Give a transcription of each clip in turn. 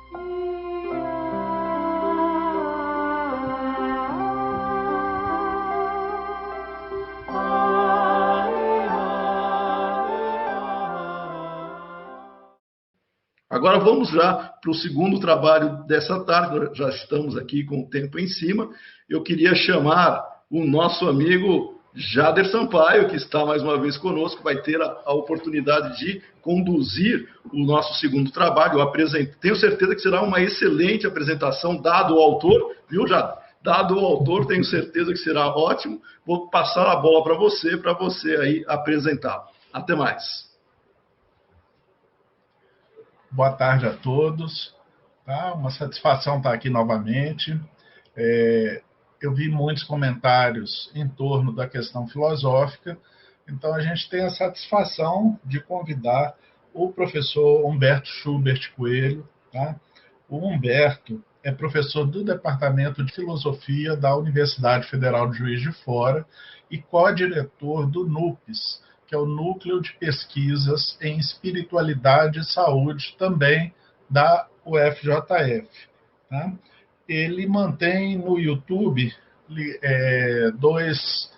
Agora vamos já para o segundo trabalho dessa tarde, já estamos aqui com o tempo em cima. Eu queria chamar o nosso amigo Jader Sampaio, que está mais uma vez conosco, vai ter a oportunidade de conduzir o nosso segundo trabalho. Tenho certeza que será uma excelente apresentação, dado o autor, viu, Jader? Dado o autor, tenho certeza que será ótimo. Vou passar a bola para você aí apresentar. Até mais. Boa tarde a todos. Tá? Uma satisfação estar aqui novamente. Eu vi muitos comentários em torno da questão filosófica, então a gente tem a satisfação de convidar o professor Humberto Schubert Coelho. Tá? O Humberto é professor do Departamento de Filosofia da Universidade Federal de Juiz de Fora e co-diretor do NUPES, que é o Núcleo de Pesquisas em Espiritualidade e Saúde, também da UFJF. Tá? Ele mantém no YouTube dois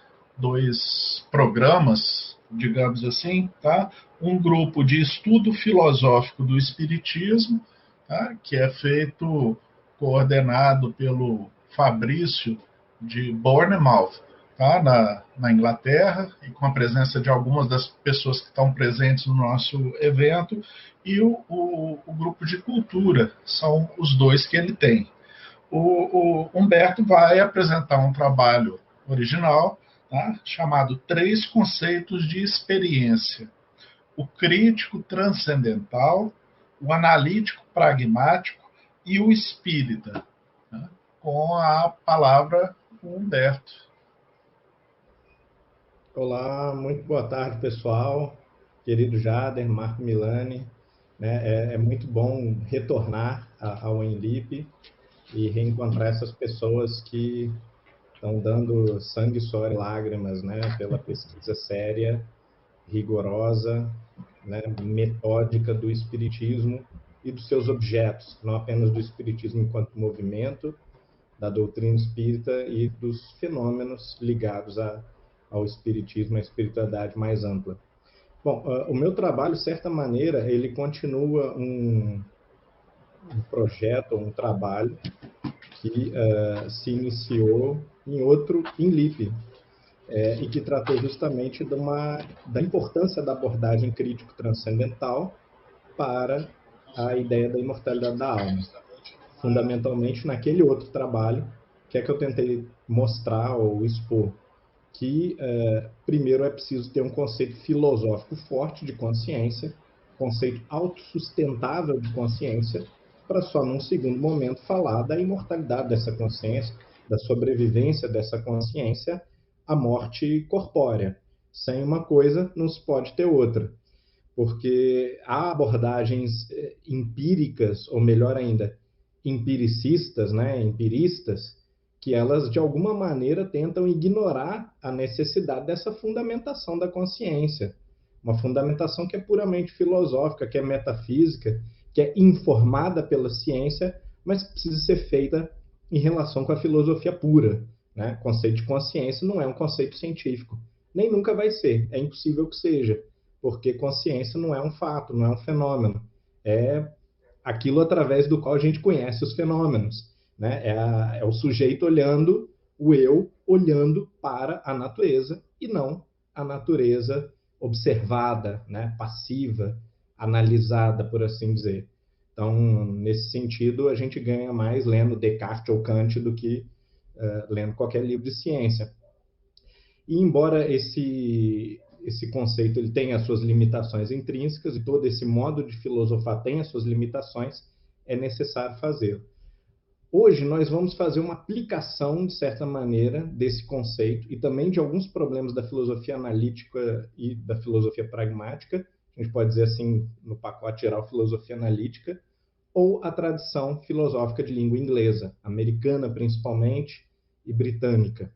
programas, digamos assim, tá? Um grupo de estudo filosófico do Espiritismo, tá? Que é coordenado pelo Fabrício de Bournemouth, tá? na Inglaterra, e com a presença de algumas das pessoas que estão presentes no nosso evento, e o grupo de cultura, são os dois que ele tem. O Humberto vai apresentar um trabalho original, tá? Chamado Três Conceitos de Experiência: o crítico transcendental, o analítico pragmático e o espírita. Tá? Com a palavra, o Humberto. Olá, muito boa tarde, pessoal. Querido Jader, Marco Milani. É muito bom retornar ao Enlip e reencontrar essas pessoas que estão dando sangue, suor e lágrimas, né, pela pesquisa séria, rigorosa, né, metódica do Espiritismo e dos seus objetos, não apenas do Espiritismo enquanto movimento, da doutrina espírita e dos fenômenos ligados ao Espiritismo, à espiritualidade mais ampla. Bom, o meu trabalho, de certa maneira, ele continua um projeto, um trabalho que se iniciou em outro Enlip, e que tratou justamente da importância da abordagem crítico-transcendental para a ideia da imortalidade da alma. Fundamentalmente naquele outro trabalho, que é que eu tentei mostrar ou expor que, primeiro, é preciso ter um conceito filosófico forte de consciência, conceito autossustentável de consciência, para só num segundo momento falar da imortalidade dessa consciência, da sobrevivência dessa consciência à morte corpórea. Sem uma coisa, não se pode ter outra. Porque há abordagens empíricas, ou melhor ainda, empiricistas, né, empiristas, que elas, de alguma maneira, tentam ignorar a necessidade dessa fundamentação da consciência. Uma fundamentação que é puramente filosófica, que é metafísica, que é informada pela ciência, mas que precisa ser feita em relação com a filosofia pura. Né? O conceito de consciência não é um conceito científico. Nem nunca vai ser. É impossível que seja. Porque consciência não é um fato, não é um fenômeno. É aquilo através do qual a gente conhece os fenômenos. Né? É o sujeito olhando, o eu olhando para a natureza e não a natureza observada, né? Passiva, analisada, por assim dizer. Então, nesse sentido, a gente ganha mais lendo Descartes ou Kant do que lendo qualquer livro de ciência. E embora esse conceito ele tenha as suas limitações intrínsecas, e todo esse modo de filosofar tem as suas limitações, é necessário fazê-lo. Hoje nós vamos fazer uma aplicação, de certa maneira, desse conceito e também de alguns problemas da filosofia analítica e da filosofia pragmática, a gente pode dizer assim, no pacote geral, filosofia analítica, ou a tradição filosófica de língua inglesa, americana principalmente e britânica,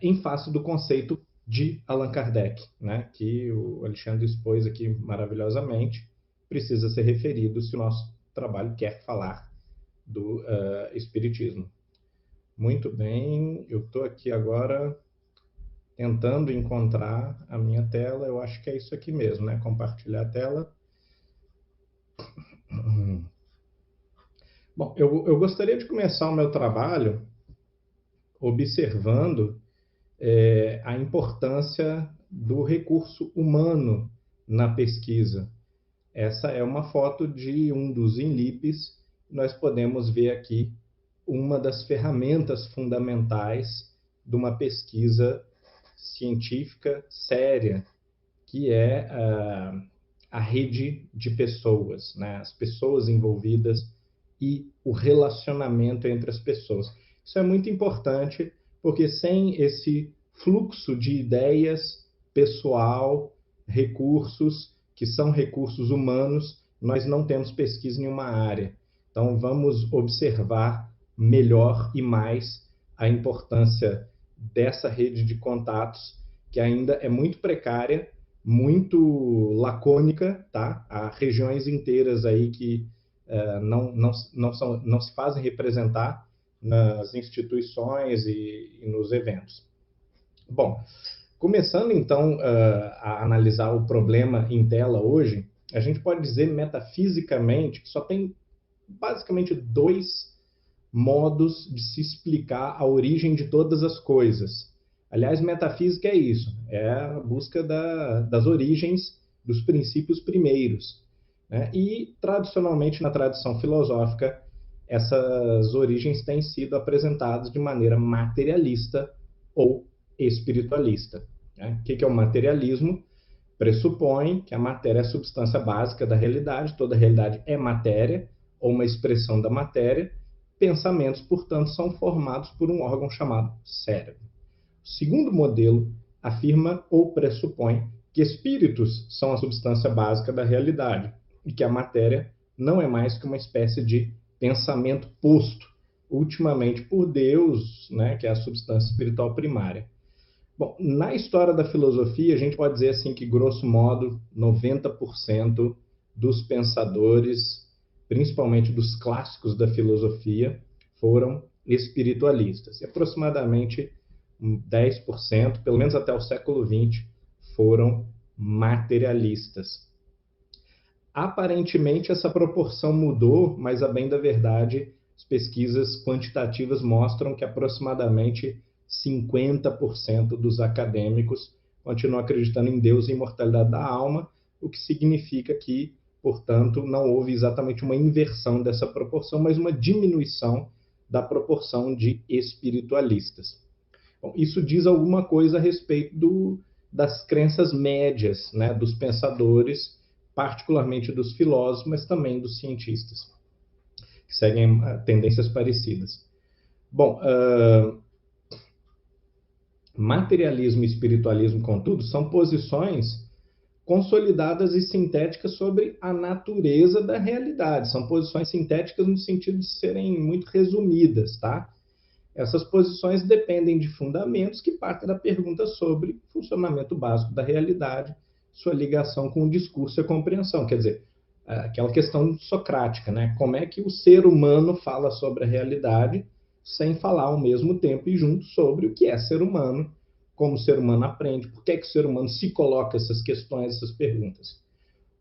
em face do conceito de Allan Kardec, né, que o Alexandre expôs aqui maravilhosamente, precisa ser referido se o nosso trabalho quer falar do espiritismo. Muito bem, eu estou aqui agora tentando encontrar a minha tela. Eu acho que é isso aqui mesmo, né? Compartilhar a tela. Bom, eu gostaria de começar o meu trabalho observando a importância do recurso humano na pesquisa. Essa é uma foto de um dos INLIPs. Nós podemos ver aqui uma das ferramentas fundamentais de uma pesquisa científica séria, que é a rede de pessoas, né? As pessoas envolvidas e o relacionamento entre as pessoas. Isso é muito importante, porque sem esse fluxo de ideias, pessoal, recursos, que são recursos humanos, nós não temos pesquisa em nenhuma área. Então, vamos observar melhor e mais a importância dessa rede de contatos, que ainda é muito precária, muito lacônica, tá? Há regiões inteiras aí que não se fazem representar nas instituições e nos eventos. Bom, começando então a analisar o problema em tela hoje, a gente pode dizer metafisicamente que só tem basicamente dois modos de se explicar a origem de todas as coisas. Aliás, metafísica é isso, é a busca das origens, dos princípios primeiros, né? E, tradicionalmente, na tradição filosófica, essas origens têm sido apresentadas de maneira materialista ou espiritualista, né? O que é o materialismo? Pressupõe que a matéria é a substância básica da realidade, toda realidade é matéria, ou uma expressão da matéria. Pensamentos, portanto, são formados por um órgão chamado cérebro. O segundo modelo afirma ou pressupõe que espíritos são a substância básica da realidade e que a matéria não é mais que uma espécie de pensamento posto, ultimamente por Deus, né, que é a substância espiritual primária. Bom, na história da filosofia, a gente pode dizer assim que, grosso modo, 90% dos pensadores, principalmente dos clássicos da filosofia, foram espiritualistas. E aproximadamente 10%, pelo menos até o século XX, foram materialistas. Aparentemente, essa proporção mudou, mas, a bem da verdade, as pesquisas quantitativas mostram que aproximadamente 50% dos acadêmicos continuam acreditando em Deus e imortalidade da alma, o que significa que, portanto, não houve exatamente uma inversão dessa proporção, mas uma diminuição da proporção de espiritualistas. Bom, isso diz alguma coisa a respeito das crenças médias, né, dos pensadores, particularmente dos filósofos, mas também dos cientistas, que seguem tendências parecidas. Bom, materialismo e espiritualismo, contudo, são posições consolidadas e sintéticas sobre a natureza da realidade. São posições sintéticas no sentido de serem muito resumidas, tá? Essas posições dependem de fundamentos que partem da pergunta sobre o funcionamento básico da realidade, sua ligação com o discurso e a compreensão. Quer dizer, aquela questão socrática, né? Como é que o ser humano fala sobre a realidade sem falar ao mesmo tempo e junto sobre o que é ser humano, como o ser humano aprende, por que o ser humano se coloca essas questões, essas perguntas.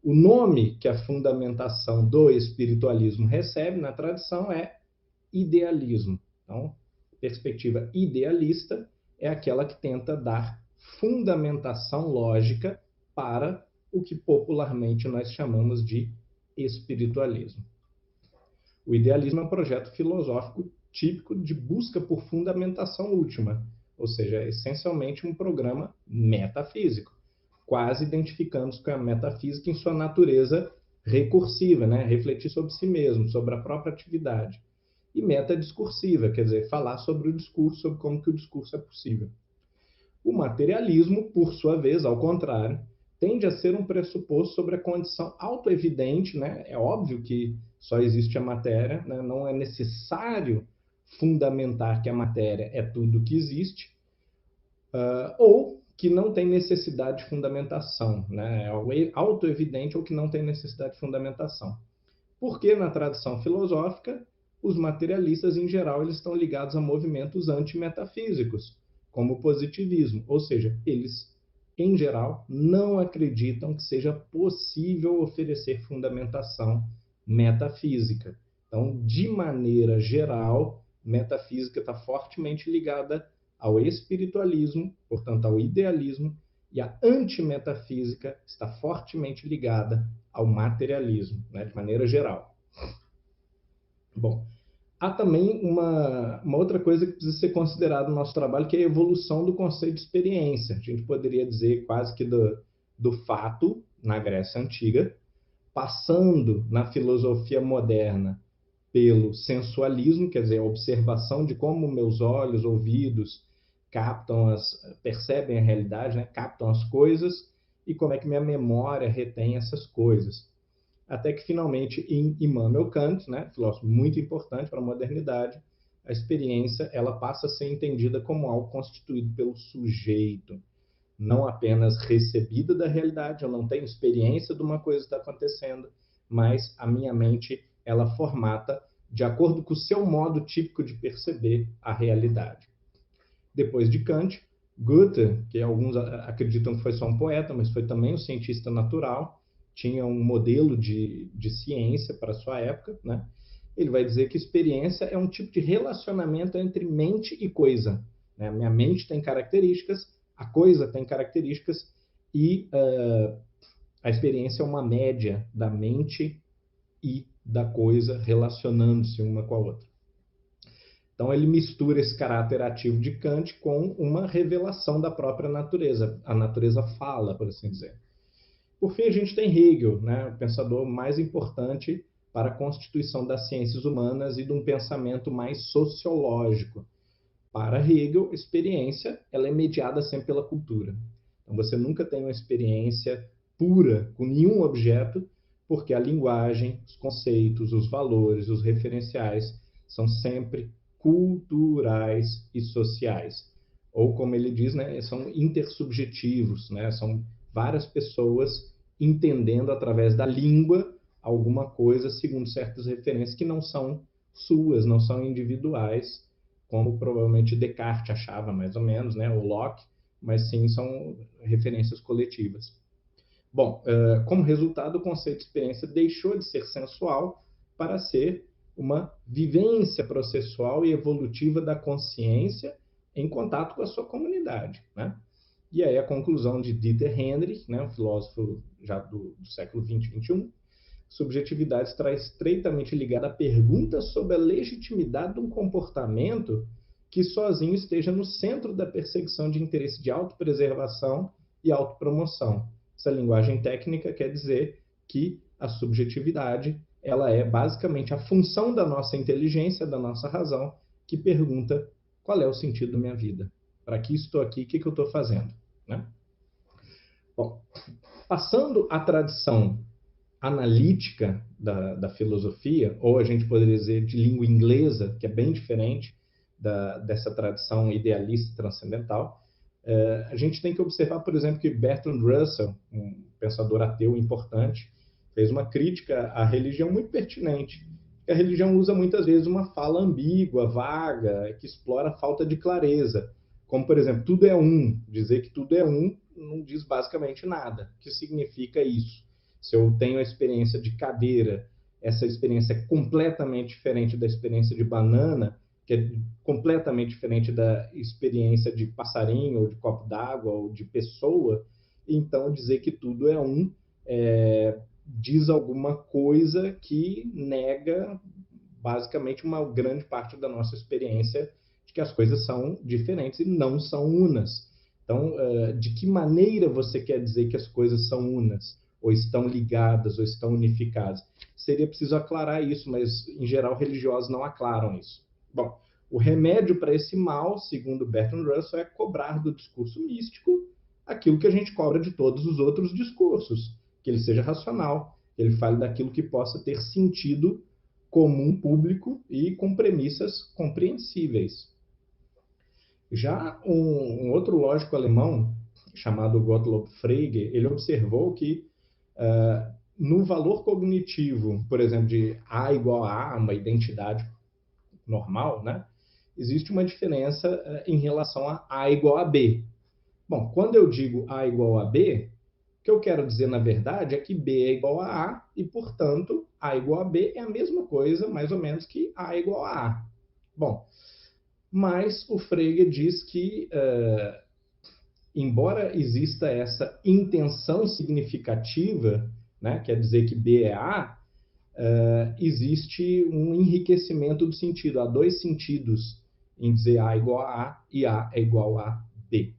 O nome que a fundamentação do espiritualismo recebe na tradição é idealismo. Então, perspectiva idealista é aquela que tenta dar fundamentação lógica para o que popularmente nós chamamos de espiritualismo. O idealismo é um projeto filosófico típico de busca por fundamentação última, ou seja, é essencialmente um programa metafísico, quase identificando-se com a metafísica em sua natureza recursiva, né? Refletir sobre si mesmo, sobre a própria atividade. E metadiscursiva, quer dizer, falar sobre o discurso, sobre como que o discurso é possível. O materialismo, por sua vez, ao contrário, tende a ser um pressuposto sobre a condição autoevidente, né? É óbvio que só existe a matéria, né? Não é necessário fundamentar que a matéria é tudo que existe, ou que não tem necessidade de fundamentação, né? É autoevidente ou que não tem necessidade de fundamentação. Porque na tradição filosófica, os materialistas, em geral, eles estão ligados a movimentos antimetafísicos, como o positivismo. Ou seja, eles, em geral, não acreditam que seja possível oferecer fundamentação metafísica. Então, de maneira geral, metafísica está fortemente ligada ao espiritualismo, portanto, ao idealismo, e a antimetafísica está fortemente ligada ao materialismo, né, de maneira geral. Bom, há também uma outra coisa que precisa ser considerada no nosso trabalho, que é a evolução do conceito de experiência. A gente poderia dizer quase que do fato, na Grécia Antiga, passando na filosofia moderna pelo sensualismo, quer dizer, a observação de como meus olhos, ouvidos percebem a realidade, né? Captam as coisas, e como é que minha memória retém essas coisas. Até que, finalmente, em Immanuel Kant, né, filósofo muito importante para a modernidade, a experiência ela passa a ser entendida como algo constituído pelo sujeito, não apenas recebida da realidade. Eu não tenho experiência de uma coisa que está acontecendo, mas a minha mente ela formata de acordo com o seu modo típico de perceber a realidade. Depois de Kant, Goethe, que alguns acreditam que foi só um poeta, mas foi também um cientista natural, tinha um modelo de ciência para a sua época, né? Ele vai dizer que experiência é um tipo de relacionamento entre mente e coisa, né? Minha mente tem características, a coisa tem características, e a experiência é uma média da mente e da coisa relacionando-se uma com a outra. Então, ele mistura esse caráter ativo de Kant com uma revelação da própria natureza. A natureza fala, por assim dizer. Por fim, a gente tem Hegel, né, o pensador mais importante para a constituição das ciências humanas e de um pensamento mais sociológico. Para Hegel, experiência ela é mediada sempre pela cultura. Então, você nunca tem uma experiência pura com nenhum objeto, porque a linguagem, os conceitos, os valores, os referenciais são sempre culturais e sociais. Ou, como ele diz, né, são intersubjetivos, né, são várias pessoas entendendo através da língua alguma coisa segundo certas referências que não são suas, não são individuais, como provavelmente Descartes achava, mais ou menos, né, ou Locke, mas sim são referências coletivas. Bom, como resultado, o conceito de experiência deixou de ser sensual para ser uma vivência processual e evolutiva da consciência em contato com a sua comunidade, né? E aí a conclusão de Dieter Henrich, né, um filósofo já do século XX e XXI, subjetividade está estreitamente ligada à pergunta sobre a legitimidade de um comportamento que sozinho esteja no centro da perseguição de interesse de autopreservação e autopromoção. Essa linguagem técnica quer dizer que a subjetividade ela é basicamente a função da nossa inteligência, da nossa razão, que pergunta qual é o sentido da minha vida. Para que estou aqui? O que eu estou fazendo? Né? Bom, passando à tradição analítica da filosofia, ou a gente poderia dizer de língua inglesa, que é bem diferente dessa tradição idealista e transcendental, a gente tem que observar, por exemplo, que Bertrand Russell, um pensador ateu importante, fez uma crítica à religião muito pertinente. A religião usa muitas vezes uma fala ambígua, vaga, que explora a falta de clareza. Como, por exemplo, tudo é um. Dizer que tudo é um não diz basicamente nada. O que significa isso? Se eu tenho a experiência de cadeira, essa experiência é completamente diferente da experiência de banana, que é completamente diferente da experiência de passarinho, ou de copo d'água, ou de pessoa, então dizer que tudo é um diz alguma coisa que nega basicamente uma grande parte da nossa experiência de que as coisas são diferentes e não são unas. Então, de que maneira você quer dizer que as coisas são unas? Ou estão ligadas, ou estão unificadas? Seria preciso aclarar isso, mas, em geral, religiosos não aclaram isso. Bom, o remédio para esse mal, segundo Bertrand Russell, é cobrar do discurso místico aquilo que a gente cobra de todos os outros discursos, que ele seja racional, que ele fale daquilo que possa ter sentido comum público e com premissas compreensíveis. Já um outro lógico alemão, chamado Gottlob Frege, ele observou que no valor cognitivo, por exemplo, de A igual a A, uma identidade normal, né? Existe uma diferença em relação a A igual a B. Bom, quando eu digo A igual a B, o que eu quero dizer, na verdade, é que B é igual a A e, portanto, A igual a B é a mesma coisa, mais ou menos, que A igual a A. Bom, mas o Frege diz que, embora exista essa intenção significativa, né, quer dizer que B é A, existe um enriquecimento do sentido. Há dois sentidos em dizer A igual a A e A é igual a B.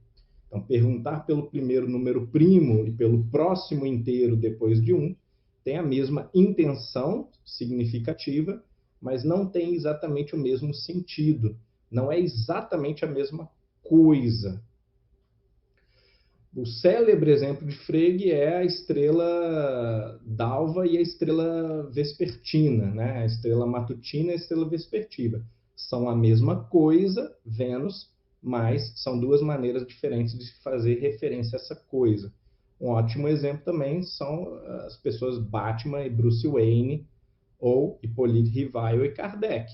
Então, perguntar pelo primeiro número primo e pelo próximo inteiro depois de 1 tem a mesma intenção significativa, mas não tem exatamente o mesmo sentido. Não é exatamente a mesma coisa. O célebre exemplo de Frege é a estrela d'alva e a estrela vespertina, né? A estrela matutina e a estrela vespertina. São a mesma coisa, Vênus, mas são duas maneiras diferentes de fazer referência a essa coisa. Um ótimo exemplo também são as pessoas Batman e Bruce Wayne, ou Hippolyte Rivail e Kardec.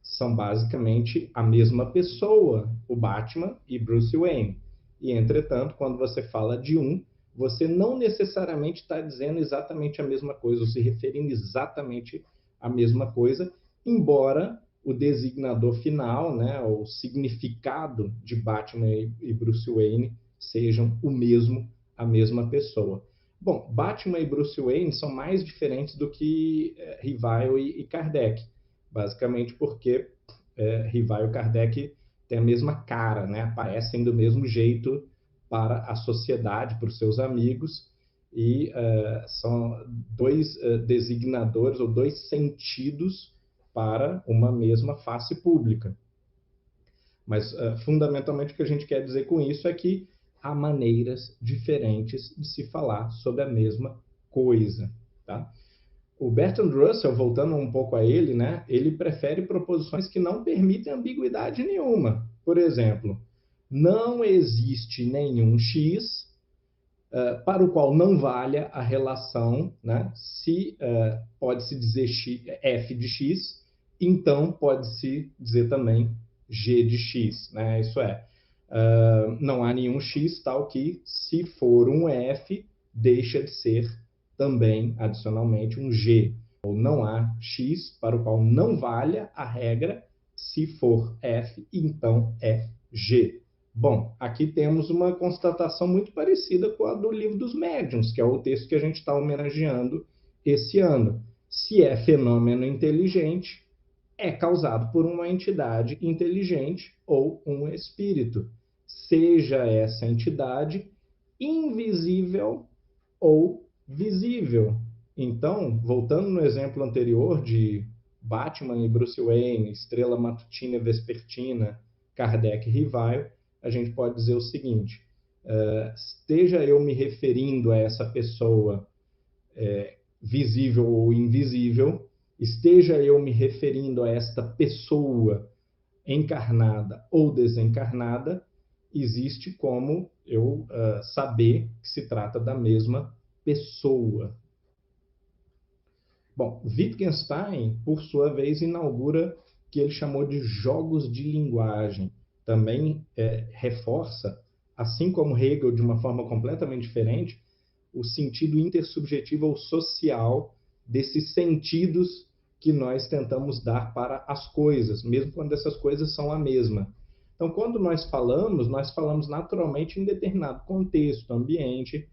São basicamente a mesma pessoa, o Batman e Bruce Wayne. E, entretanto, quando você fala de um, você não necessariamente está dizendo exatamente a mesma coisa, ou se referindo exatamente à mesma coisa, embora o designador final, né, o significado de Batman e Bruce Wayne sejam o mesmo, a mesma pessoa. Bom, Batman e Bruce Wayne são mais diferentes do que Rivail e Kardec, basicamente porque Rivail e Kardec têm a mesma cara, né, aparecem do mesmo jeito para a sociedade, para os seus amigos, e são dois designadores ou dois sentidos para uma mesma face pública. Mas, fundamentalmente, o que a gente quer dizer com isso é que há maneiras diferentes de se falar sobre a mesma coisa. Tá? O Bertrand Russell, voltando um pouco a ele, né, ele prefere proposições que não permitem ambiguidade nenhuma. Por exemplo, não existe nenhum X para o qual não valha a relação, né, se pode-se dizer f de x, então pode-se dizer também g de x. Né? Isso é, não há nenhum x tal que, se for um f, deixa de ser também, adicionalmente, um g. Ou não há x para o qual não valha a regra, se for f, então é g. Bom, aqui temos uma constatação muito parecida com a do Livro dos Médiuns, que é o texto que a gente está homenageando esse ano. Se é fenômeno inteligente, é causado por uma entidade inteligente ou um espírito, seja essa entidade invisível ou visível. Então, voltando no exemplo anterior de Batman e Bruce Wayne, estrela matutina e vespertina, Kardec e Rivail, a gente pode dizer o seguinte: esteja eu me referindo a essa pessoa visível ou invisível, esteja eu me referindo a esta pessoa encarnada ou desencarnada, existe como eu saber que se trata da mesma pessoa. Bom, Wittgenstein, por sua vez, inaugura o que ele chamou de jogos de linguagem. Também reforça, assim como Hegel, de uma forma completamente diferente, o sentido intersubjetivo ou social desses sentidos que nós tentamos dar para as coisas, mesmo quando essas coisas são a mesma. Então, quando nós falamos naturalmente em determinado contexto, ambiente,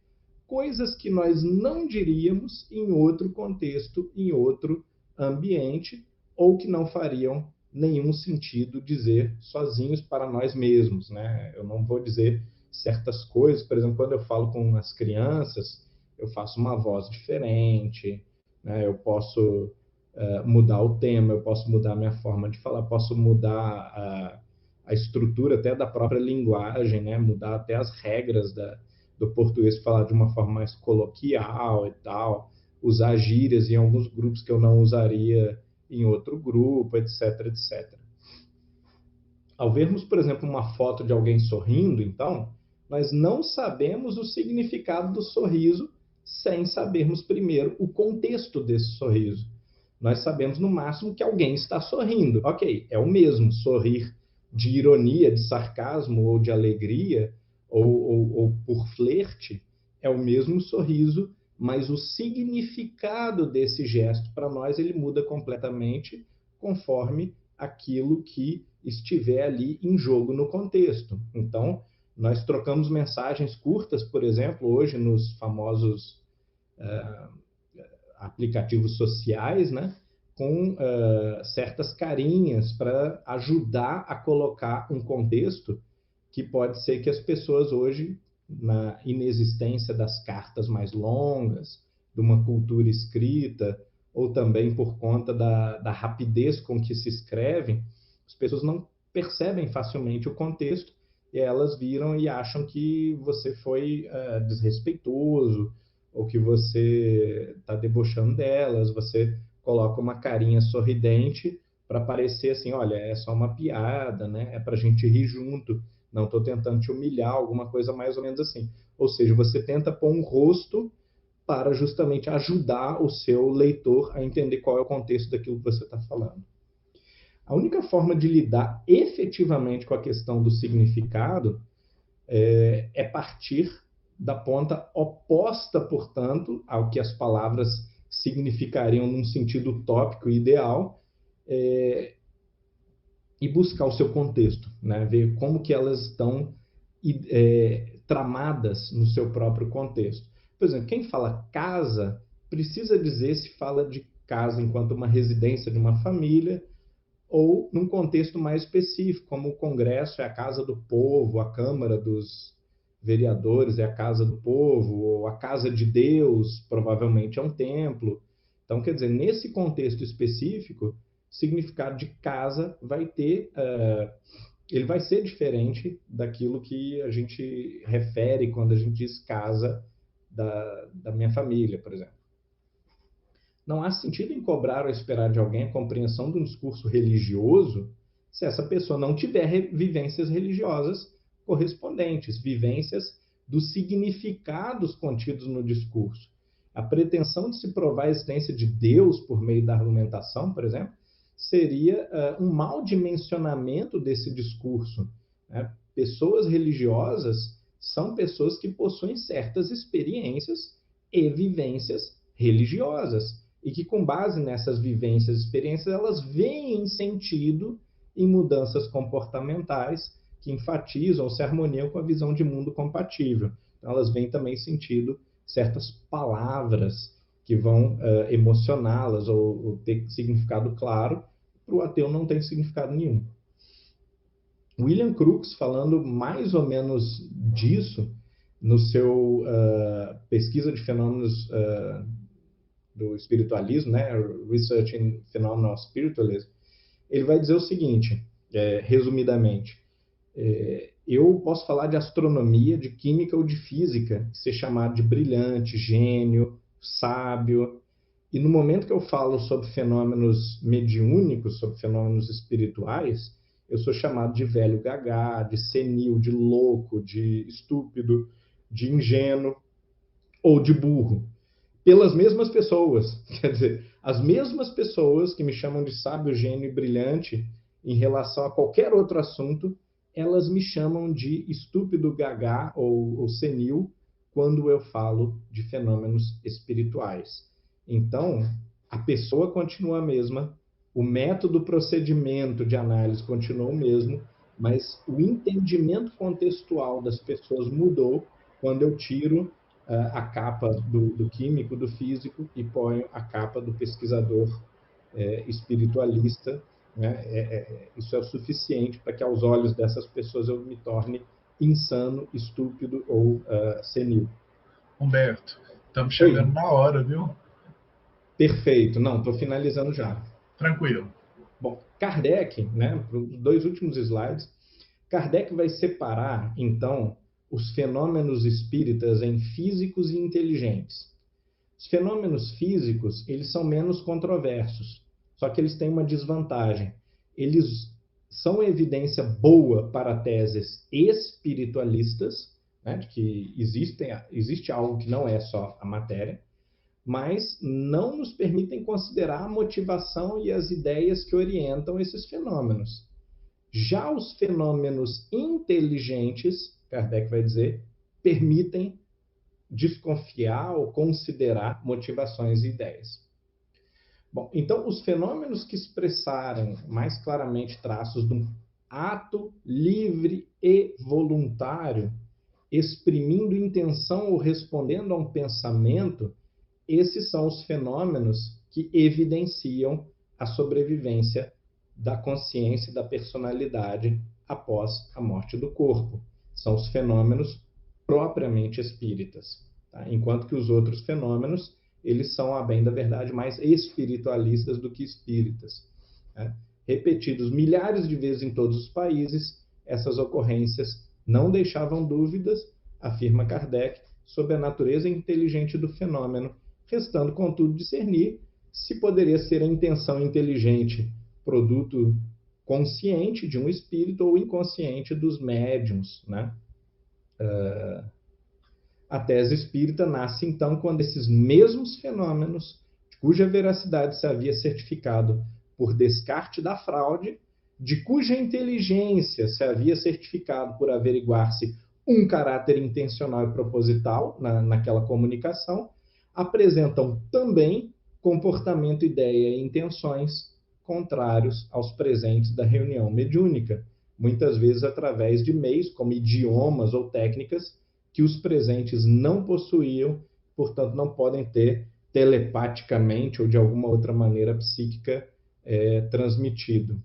coisas que nós não diríamos em outro contexto, em outro ambiente, ou que não fariam nenhum sentido dizer sozinhos para nós mesmos, né? Eu não vou dizer certas coisas, por exemplo, quando eu falo com as crianças, eu faço uma voz diferente, né? Eu posso mudar o tema, eu posso mudar a minha forma de falar, posso mudar a estrutura até da própria linguagem, né? Mudar até as regras do português, falar de uma forma mais coloquial e tal, usar gírias em alguns grupos que eu não usaria em outro grupo, etc, etc. Ao vermos, por exemplo, uma foto de alguém sorrindo, então, nós não sabemos o significado do sorriso sem sabermos primeiro o contexto desse sorriso. Nós sabemos, no máximo, que alguém está sorrindo. Ok, é o mesmo sorrir de ironia, de sarcasmo ou de alegria, ou por flerte, é o mesmo sorriso, mas o significado desse gesto para nós ele muda completamente conforme aquilo que estiver ali em jogo no contexto. Então, nós trocamos mensagens curtas, por exemplo, hoje nos famosos aplicativos sociais, né, com certas carinhas para ajudar a colocar um contexto que pode ser que as pessoas hoje, na inexistência das cartas mais longas, de uma cultura escrita, ou também por conta da rapidez com que se escrevem, as pessoas não percebem facilmente o contexto e elas viram e acham que você foi desrespeitoso ou que você está debochando delas, você coloca uma carinha sorridente para parecer assim, olha, é só uma piada, né? É para a gente rir junto, não estou tentando te humilhar, alguma coisa mais ou menos assim. Ou seja, você tenta pôr um rosto para justamente ajudar o seu leitor a entender qual é o contexto daquilo que você está falando. A única forma de lidar efetivamente com a questão do significado é partir da ponta oposta, portanto, ao que as palavras significariam num sentido utópico e ideal, e buscar o seu contexto, né? Ver como que elas estão tramadas no seu próprio contexto. Por exemplo, quem fala casa precisa dizer se fala de casa enquanto uma residência de uma família ou num contexto mais específico, como o Congresso é a casa do povo, a Câmara dos Vereadores é a casa do povo, ou a casa de Deus provavelmente é um templo. Então, quer dizer, nesse contexto específico, o significado de casa vai ter, ele vai ser diferente daquilo que a gente refere quando a gente diz casa da minha família, por exemplo. Não há sentido em cobrar ou esperar de alguém a compreensão de um discurso religioso se essa pessoa não tiver vivências religiosas correspondentes, vivências dos significados contidos no discurso. A pretensão de se provar a existência de Deus por meio da argumentação, por exemplo, seria um mau dimensionamento desse discurso. Né? Pessoas religiosas são pessoas que possuem certas experiências e vivências religiosas e que, com base nessas vivências e experiências, elas veem sentido em mudanças comportamentais que enfatizam ou se harmoniam com a visão de mundo compatível. Então, elas veem também sentido certas palavras que vão emocioná-las ou ter significado claro, para o ateu não tem significado nenhum. William Crookes, falando mais ou menos disso, no seu pesquisa de fenômenos do espiritualismo, né, Research in Phenomenal Spiritualism, ele vai dizer o seguinte, resumidamente, eu posso falar de astronomia, de química ou de física, ser chamado de brilhante, gênio, sábio, e no momento que eu falo sobre fenômenos mediúnicos, sobre fenômenos espirituais, eu sou chamado de velho gagá, de senil, de louco, de estúpido, de ingênuo ou de burro. Pelas mesmas pessoas. Quer dizer, as mesmas pessoas que me chamam de sábio, gênio e brilhante em relação a qualquer outro assunto, elas me chamam de estúpido, gagá ou senil quando eu falo de fenômenos espirituais. Então, a pessoa continua a mesma, o método, procedimento de análise continua o mesmo, mas o entendimento contextual das pessoas mudou quando eu tiro a capa do químico, do físico, e ponho a capa do pesquisador espiritualista. Né? Isso é o suficiente para que, aos olhos dessas pessoas, eu me torne insano, estúpido ou senil. Humberto, estamos chegando na hora, viu? Perfeito. Não, estou finalizando já. Tranquilo. Bom, Kardec, né, para os 2 últimos slides, Kardec vai separar, então, os fenômenos espíritas em físicos e inteligentes. Os fenômenos físicos, eles são menos controversos, só que eles têm uma desvantagem. Eles são evidência boa para teses espiritualistas, né, de que existe algo que não é só a matéria, mas não nos permitem considerar a motivação e as ideias que orientam esses fenômenos. Já os fenômenos inteligentes, Kardec vai dizer, permitem desconfiar ou considerar motivações e ideias. Bom, então, os fenômenos que expressarem mais claramente traços de um ato livre e voluntário, exprimindo intenção ou respondendo a um pensamento, esses são os fenômenos que evidenciam a sobrevivência da consciência e da personalidade após a morte do corpo. São os fenômenos propriamente espíritas, tá? Enquanto que os outros fenômenos, eles são, a bem da verdade, mais espiritualistas do que espíritas, né? Repetidos milhares de vezes em todos os países, essas ocorrências não deixavam dúvidas, afirma Kardec, sobre a natureza inteligente do fenômeno, restando, contudo, discernir se poderia ser a intenção inteligente produto consciente de um espírito ou inconsciente dos médiuns, né? A tese espírita nasce, então, quando esses mesmos fenômenos, cuja veracidade se havia certificado por descarte da fraude, de cuja inteligência se havia certificado por averiguar-se um caráter intencional e proposital naquela comunicação, apresentam também comportamento, ideia e intenções contrários aos presentes da reunião mediúnica, muitas vezes através de meios como idiomas ou técnicas que os presentes não possuíam, portanto não podem ter telepaticamente ou de alguma outra maneira psíquica transmitido.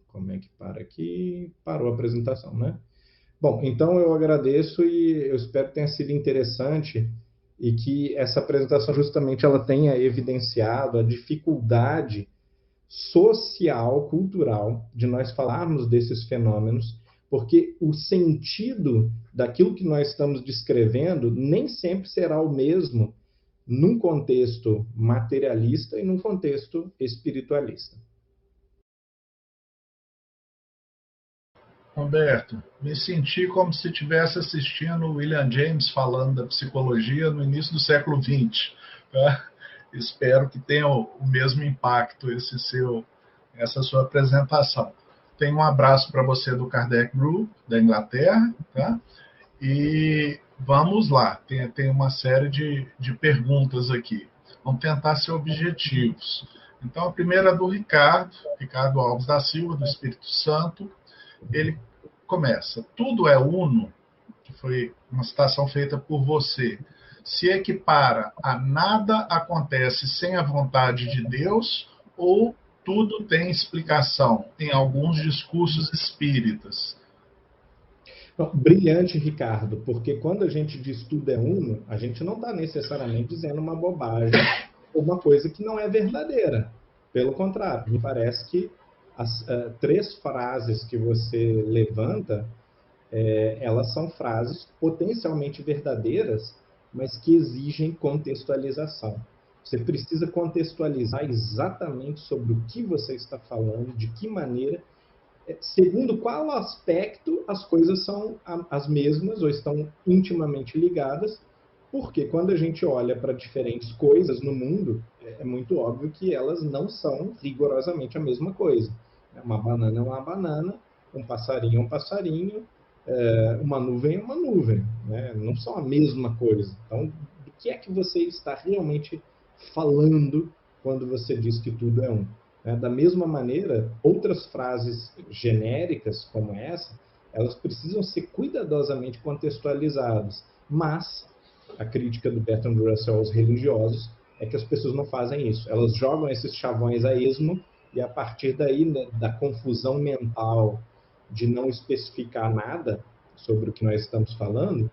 Como é que para aqui? Parou a apresentação, né? Bom, então eu agradeço e eu espero que tenha sido interessante e que essa apresentação justamente ela tenha evidenciado a dificuldade social, cultural, de nós falarmos desses fenômenos, porque o sentido daquilo que nós estamos descrevendo nem sempre será o mesmo num contexto materialista e num contexto espiritualista. Humberto, me senti como se estivesse assistindo o William James falando da psicologia no início do século XX. Tá? Espero que tenha o mesmo impacto essa sua apresentação. Tenho um abraço para você do Kardec Group, da Inglaterra, tá? E vamos lá, tem uma série de perguntas aqui. Vamos tentar ser objetivos. Então, a primeira é do Ricardo Alves da Silva, do Espírito Santo. Ele começa: tudo é uno, que foi uma citação feita por você, se equipara a nada acontece sem a vontade de Deus, ou tudo tem explicação em alguns discursos espíritas? Bom, brilhante, Ricardo, porque quando a gente diz tudo é uno, a gente não está necessariamente dizendo uma bobagem ou uma coisa que não é verdadeira. Pelo contrário, me parece que as três frases que você levanta, elas são frases potencialmente verdadeiras, mas que exigem contextualização. Você precisa contextualizar exatamente sobre o que você está falando, de que maneira, segundo qual aspecto as coisas são as mesmas ou estão intimamente ligadas, porque quando a gente olha para diferentes coisas no mundo, é muito óbvio que elas não são rigorosamente a mesma coisa. Uma banana é uma banana, um passarinho é um passarinho, uma nuvem é uma nuvem, né? Não são a mesma coisa. Então, do que é que você está realmente falando quando você diz que tudo é um? Da mesma maneira, outras frases genéricas como essa, elas precisam ser cuidadosamente contextualizadas, mas a crítica do Bertrand Russell aos religiosos é que as pessoas não fazem isso. Elas jogam esses chavões a esmo e a partir daí, né, da confusão mental de não especificar nada sobre o que nós estamos falando,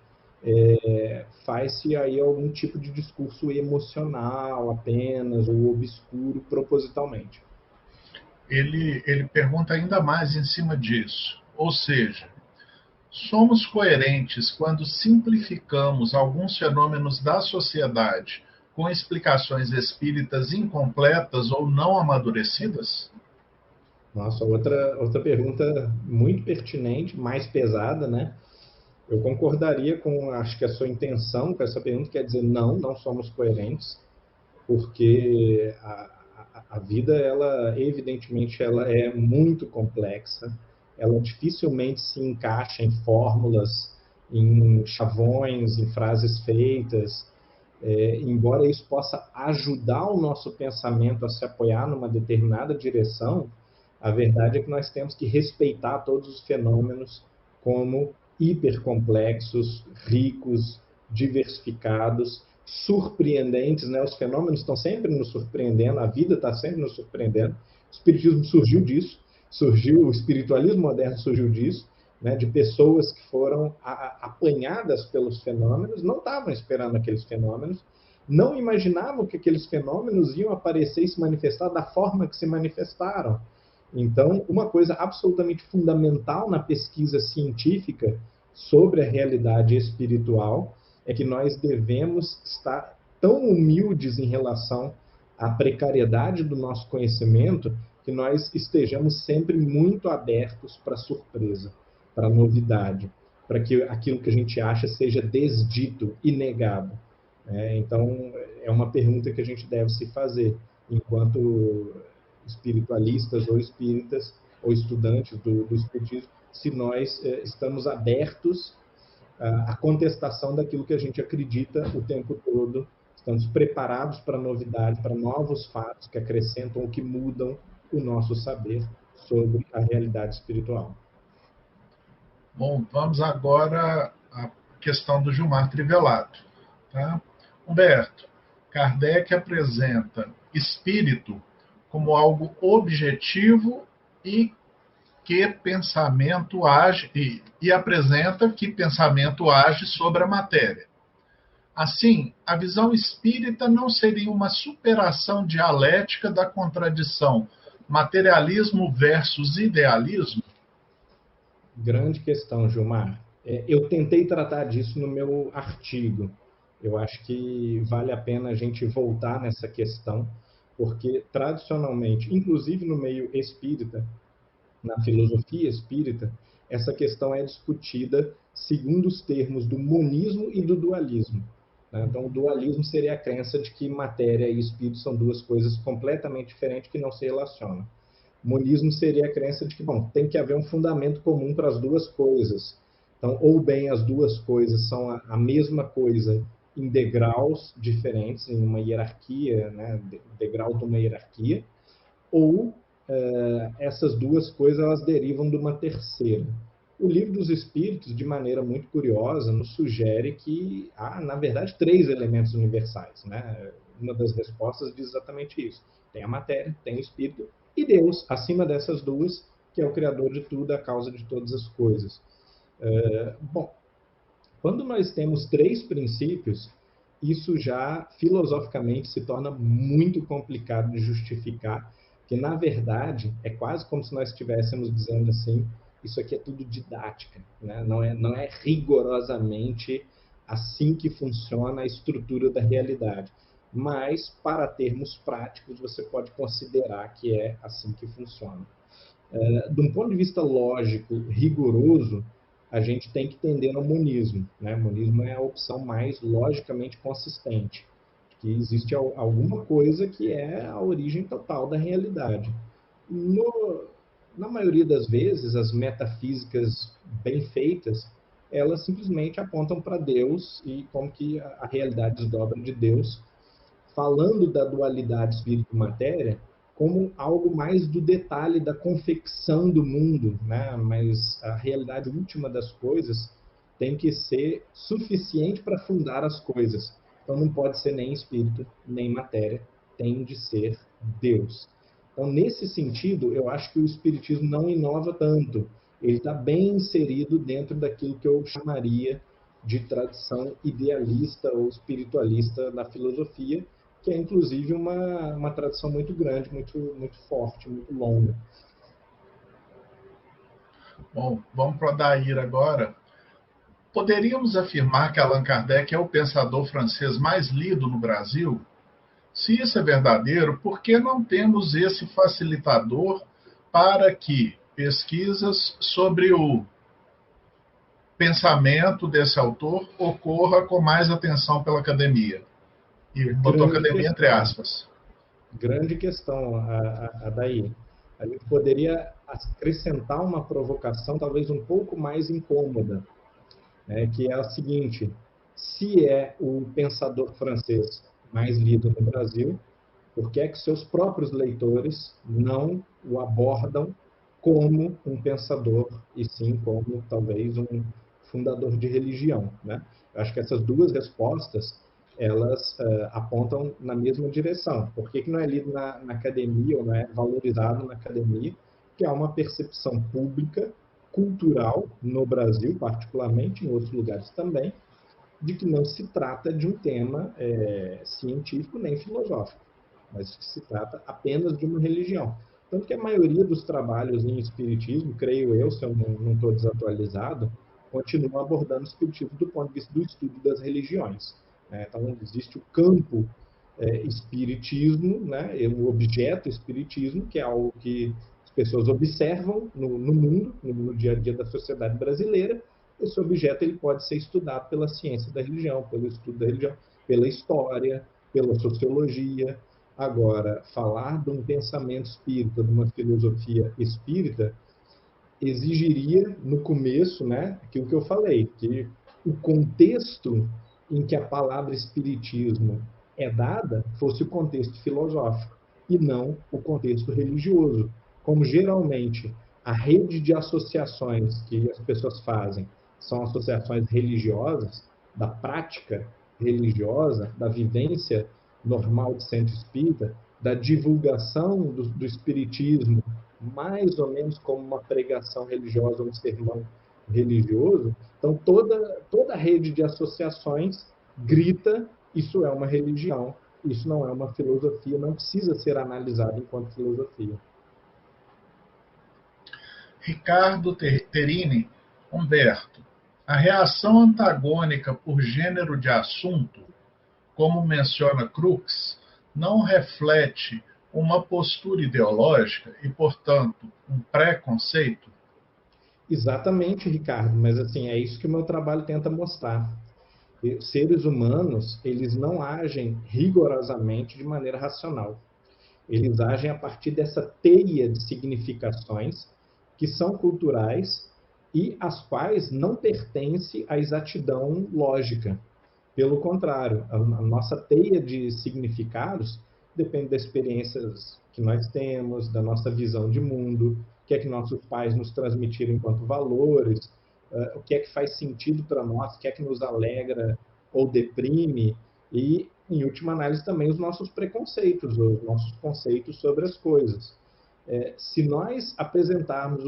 faz-se aí algum tipo de discurso emocional apenas ou obscuro propositalmente. Ele pergunta ainda mais em cima disso, ou seja, somos coerentes quando simplificamos alguns fenômenos da sociedade com explicações espíritas incompletas ou não amadurecidas? Nossa, outra pergunta muito pertinente, mais pesada, né? Eu concordaria com, acho que a sua intenção com essa pergunta quer dizer não somos coerentes, porque a vida, ela evidentemente, ela é muito complexa, ela dificilmente se encaixa em fórmulas, em chavões, em frases feitas, embora isso possa ajudar o nosso pensamento a se apoiar numa determinada direção, a verdade é que nós temos que respeitar todos os fenômenos como hipercomplexos, ricos, diversificados, surpreendentes, né? Os fenômenos estão sempre nos surpreendendo, a vida está sempre nos surpreendendo. O espiritismo surgiu disso, o espiritualismo moderno surgiu disso, né? De pessoas que foram apanhadas pelos fenômenos, não estavam esperando aqueles fenômenos, não imaginavam que aqueles fenômenos iam aparecer e se manifestar da forma que se manifestaram. Então, uma coisa absolutamente fundamental na pesquisa científica sobre a realidade espiritual é que nós devemos estar tão humildes em relação à precariedade do nosso conhecimento que nós estejamos sempre muito abertos para surpresa, para novidade, para que aquilo que a gente acha seja desdito e negado. Então, é uma pergunta que a gente deve se fazer enquanto espiritualistas ou espíritas ou estudantes do espiritismo, se nós estamos abertos à contestação daquilo que a gente acredita o tempo todo, estamos preparados para novidade, para novos fatos que acrescentam ou que mudam o nosso saber sobre a realidade espiritual. Bom, vamos agora à questão do Gilmar Trivelato. Tá? Humberto, Kardec apresenta espírito como algo objetivo e que pensamento age e apresenta que pensamento age sobre a matéria. Assim, a visão espírita não seria uma superação dialética da contradição materialismo versus idealismo? Grande questão, Gilmar. Eu tentei tratar disso no meu artigo. Eu acho que vale a pena a gente voltar nessa questão, porque tradicionalmente, inclusive no meio espírita, na filosofia espírita, essa questão é discutida segundo os termos do monismo e do dualismo. Então, o dualismo seria a crença de que matéria e espírito são duas coisas completamente diferentes que não se relacionam. O monismo seria a crença de que, bom, tem que haver um fundamento comum para as duas coisas. Então, ou bem as duas coisas são a mesma coisa em degraus diferentes, em uma hierarquia, né, degrau de uma hierarquia, ou essas duas coisas elas derivam de uma terceira. O Livro dos Espíritos, de maneira muito curiosa, nos sugere que há, na verdade, três elementos universais. Né? Uma das respostas diz exatamente isso. Tem a matéria, tem o espírito e Deus, acima dessas duas, que é o Criador de tudo, a causa de todas as coisas. Bom, quando nós temos três princípios, isso já filosoficamente se torna muito complicado de justificar, que na verdade é quase como se nós estivéssemos dizendo assim, isso aqui é tudo didática, né? Não é rigorosamente assim que funciona a estrutura da realidade. Mas, para termos práticos, você pode considerar que é assim que funciona. De um ponto de vista lógico, rigoroso, a gente tem que tender ao monismo. Né? O monismo é a opção mais logicamente consistente, que existe alguma coisa que é a origem total da realidade. Na maioria das vezes, as metafísicas bem feitas, elas simplesmente apontam para Deus e como que a realidade desdobra de Deus, falando da dualidade espírito-matéria como algo mais do detalhe da confecção do mundo, né? Mas a realidade última das coisas tem que ser suficiente para fundar as coisas. Então não pode ser nem espírito, nem matéria, tem de ser Deus. Então, nesse sentido, eu acho que o espiritismo não inova tanto. Ele está bem inserido dentro daquilo que eu chamaria de tradição idealista ou espiritualista na filosofia, que é inclusive uma tradição muito grande, muito forte, muito longa. Bom, vamos para o Adair agora. Poderíamos afirmar que Allan Kardec é o pensador francês mais lido no Brasil? Se isso é verdadeiro, por que não temos esse facilitador para que pesquisas sobre o pensamento desse autor ocorra com mais atenção pela academia. E botou academia entre aspas. Grande questão, daí. A gente poderia acrescentar uma provocação talvez um pouco mais incômoda, né, que é a seguinte: se é o pensador francês mais lido no Brasil, por que é que seus próprios leitores não o abordam como um pensador, e sim como talvez um fundador de religião, né? Eu acho que essas duas respostas, elas apontam na mesma direção. Por que não é lido na academia, ou não é valorizado na academia? Que há uma percepção pública, cultural, no Brasil particularmente, em outros lugares também, de que não se trata de um tema científico nem filosófico, mas que se trata apenas de uma religião. Tanto que a maioria dos trabalhos em espiritismo, creio eu, se eu não estou desatualizado, continuam abordando o espiritismo do ponto de vista do estudo das religiões. Né? Então, existe o campo espiritismo, né? O objeto espiritismo, que é algo que as pessoas observam no mundo, no dia a dia da sociedade brasileira. Esse objeto ele pode ser estudado pela ciência da religião, pelo estudo da religião, pela história, pela sociologia. Agora, falar de um pensamento espírita, de uma filosofia espírita, exigiria, no começo, né, aquilo que eu falei, que o contexto em que a palavra espiritismo é dada fosse o contexto filosófico e não o contexto religioso. Como geralmente a rede de associações que as pessoas fazem são associações religiosas, da prática religiosa, da vivência normal de centro espírita, da divulgação do espiritismo, mais ou menos como uma pregação religiosa, um sermão religioso. Então, toda a rede de associações grita: isso é uma religião, isso não é uma filosofia, não precisa ser analisado enquanto filosofia. Ricardo Terini, Humberto, a reação antagônica por gênero de assunto, como menciona Crookes, não reflete uma postura ideológica e, portanto, um preconceito? Exatamente, Ricardo, mas assim, é isso que o meu trabalho tenta mostrar. Os seres humanos, eles não agem rigorosamente de maneira racional. Eles agem a partir dessa teia de significações que são culturais e às quais não pertence a exatidão lógica. Pelo contrário, a nossa teia de significados depende das experiências que nós temos, da nossa visão de mundo, o que é que nossos pais nos transmitiram enquanto valores, o que é que faz sentido para nós, o que é que nos alegra ou deprime, e, em última análise, também os nossos preconceitos, os nossos conceitos sobre as coisas. Se nós apresentarmos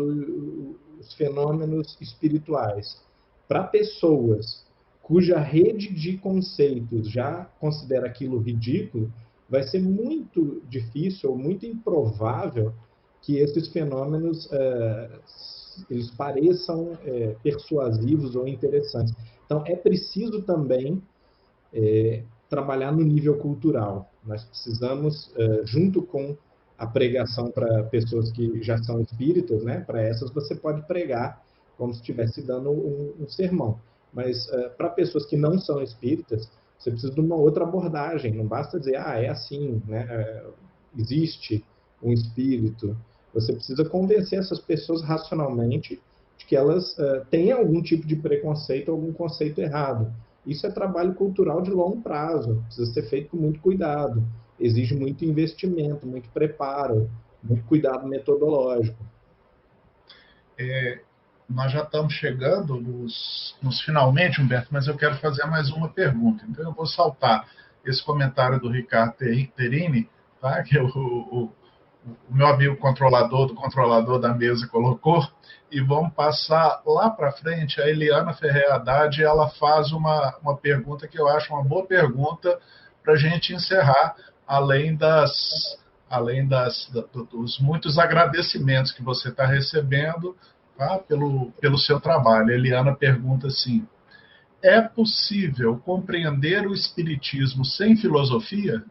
os fenômenos espirituais para pessoas cuja rede de conceitos já considera aquilo ridículo, vai ser muito difícil ou muito improvável que esses fenômenos eles pareçam persuasivos ou interessantes. Então, é preciso também trabalhar no nível cultural. Nós precisamos, junto com a pregação para pessoas que já são espíritas, né? Para essas você pode pregar como se estivesse dando um sermão. Mas para pessoas que não são espíritas, você precisa de uma outra abordagem. Não basta dizer, é assim, né? Existe um espírito. Você precisa convencer essas pessoas racionalmente de que elas têm algum tipo de preconceito, algum conceito errado. Isso é trabalho cultural de longo prazo, precisa ser feito com muito cuidado, exige muito investimento, muito preparo, muito cuidado metodológico. Nós já estamos chegando nos finalmente, Humberto, mas eu quero fazer mais uma pergunta. Então, eu vou saltar esse comentário do Ricardo Terini, tá? Que o meu amigo do controlador da mesa colocou, e vamos passar lá para frente. A Eliana Ferrer Haddad, ela faz uma pergunta que eu acho uma boa pergunta para a gente encerrar, além dos muitos agradecimentos que você está recebendo, tá, pelo seu trabalho. A Eliana pergunta assim: é possível compreender o espiritismo sem filosofia?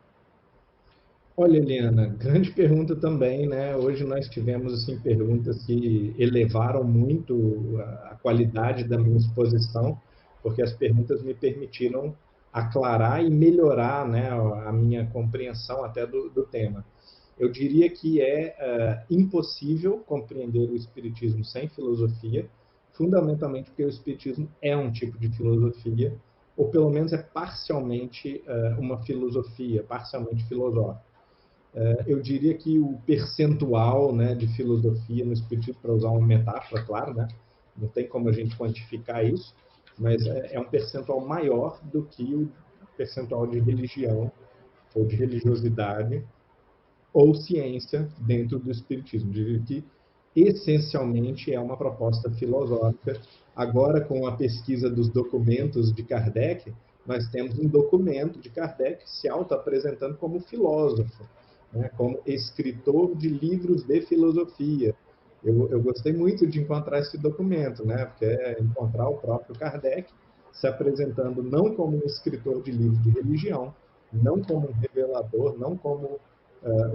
Olha, Eliana, grande pergunta também, né? Hoje nós tivemos assim perguntas que elevaram muito a qualidade da minha exposição, porque as perguntas me permitiram aclarar e melhorar, né, a minha compreensão até do tema. Eu diria que é impossível compreender o Espiritismo sem filosofia, fundamentalmente porque o Espiritismo é um tipo de filosofia, ou pelo menos é parcialmente uma filosofia, parcialmente filosófica. Eu diria que o percentual, né, de filosofia no Espiritismo, para usar uma metáfora, claro, né, não tem como a gente quantificar isso, mas é um percentual maior do que o percentual de religião ou de religiosidade ou ciência dentro do Espiritismo. Diria que, essencialmente, é uma proposta filosófica. Agora, com a pesquisa dos documentos de Kardec, nós temos um documento de Kardec se auto-apresentando como filósofo, né, como escritor de livros de filosofia. Eu gostei muito de encontrar esse documento, né, porque é encontrar o próprio Kardec se apresentando não como um escritor de livros de religião, não como um revelador, não como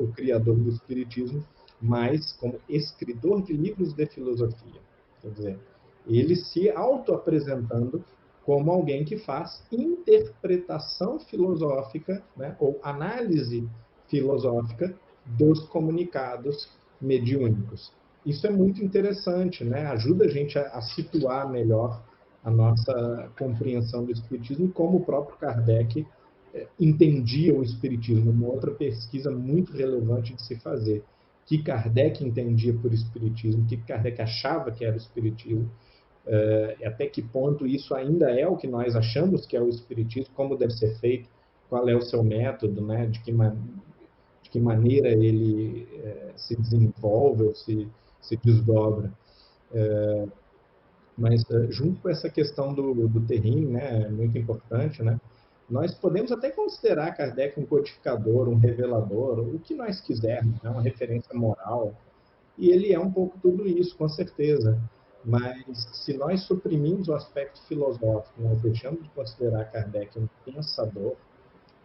o criador do Espiritismo, mas como escritor de livros de filosofia. Quer dizer, ele se auto-apresentando como alguém que faz interpretação filosófica, né, ou análise filosófica dos comunicados mediúnicos. Isso é muito interessante, né? Ajuda a gente a situar melhor a nossa compreensão do Espiritismo, como o próprio Kardec entendia o Espiritismo. Uma outra pesquisa muito relevante de se fazer. O que Kardec entendia por Espiritismo, o que Kardec achava que era o Espiritismo, até que ponto isso ainda é o que nós achamos que é o Espiritismo, como deve ser feito, qual é o seu método, né? De que maneira ele se desenvolve ou se desdobra. Mas, junto com essa questão do terreno, né, muito importante, né, nós podemos até considerar Kardec um codificador, um revelador, o que nós quisermos, né, uma referência moral, e ele é um pouco tudo isso, com certeza. Mas se nós suprimimos o aspecto filosófico, nós deixamos de considerar Kardec um pensador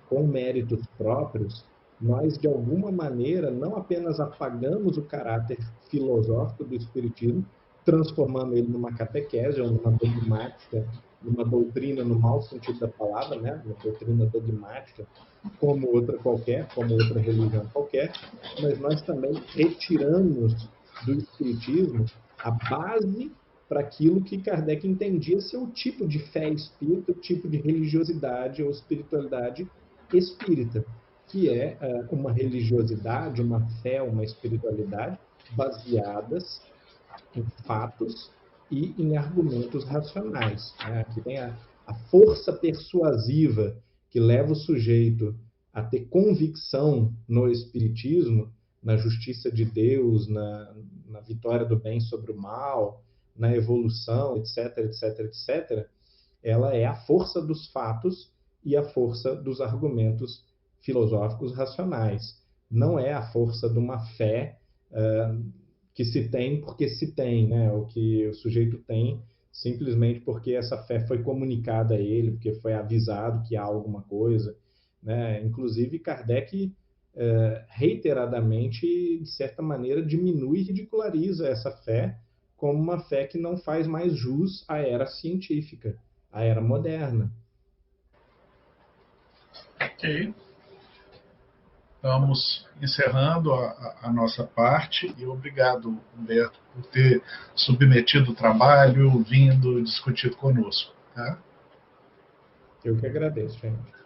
com méritos próprios, nós, de alguma maneira, não apenas apagamos o caráter filosófico do Espiritismo, transformando ele numa catequese ou numa dogmática, numa doutrina no mau sentido da palavra, né? Uma doutrina dogmática, como outra qualquer, como outra religião qualquer, mas nós também retiramos do Espiritismo a base para aquilo que Kardec entendia ser o tipo de fé espírita, o tipo de religiosidade ou espiritualidade espírita, que é uma religiosidade, uma fé, uma espiritualidade baseadas em fatos e em argumentos racionais. Né? Aqui tem a força persuasiva que leva o sujeito a ter convicção no espiritismo, na justiça de Deus, na vitória do bem sobre o mal, na evolução, etc, etc, etc. Ela é a força dos fatos e a força dos argumentos filosóficos racionais. Não é a força de uma fé que se tem porque se tem, né? O que o sujeito tem simplesmente porque essa fé foi comunicada a ele, porque foi avisado que há alguma coisa, né? Inclusive, Kardec reiteradamente, de certa maneira, diminui e ridiculariza essa fé como uma fé que não faz mais jus à era científica, à era moderna. Ok. Estamos encerrando a nossa parte e obrigado, Humberto, por ter submetido o trabalho, vindo discutir conosco. Tá? Eu que agradeço, gente.